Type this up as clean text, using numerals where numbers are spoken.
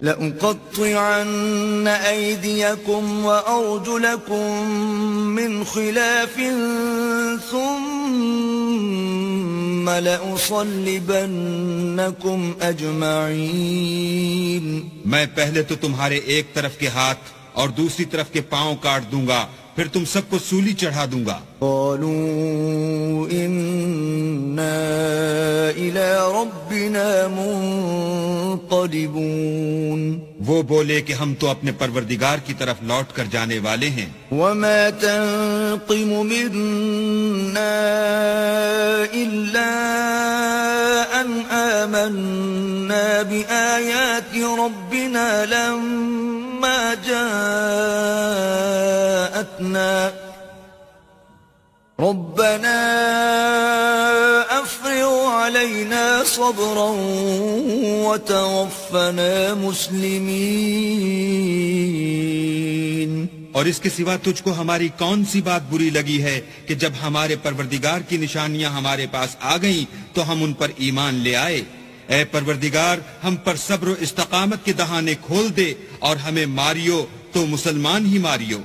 لَأُقَطِّعَنَّ أَيْدِيَكُمْ وَأَرْجُلَكُمْ مِنْ خِلَافٍ ثُمَّ لَأُصَلِّبَنَّكُمْ أَجْمَعِينَ میں پہلے تو تمہارے ایک طرف کے ہاتھ اور دوسری طرف کے پاؤں کاٹ دوں گا، پھر تم سب کو سولی چڑھا دوں گا۔ قالوا إنا إلى ربنا منقلبون وہ بولے کہ ہم تو اپنے پروردگار کی طرف لوٹ کر جانے والے ہیں۔ وما تنقم منا إلا أن آمنا بآيات ربنا لما جاءتنا ربنا أفرغ علينا صبرا وتوفنا مسلمين۔ اور اس کے سوا تجھ کو ہماری کون سی بات بری لگی ہے کہ جب ہمارے پروردگار کی نشانیاں ہمارے پاس آ گئیں تو ہم ان پر ایمان لے آئے۔ اے پروردگار، ہم پر صبر و استقامت کے دہانے کھول دے اور ہمیں ماریو تو مسلمان ہی ماریو۔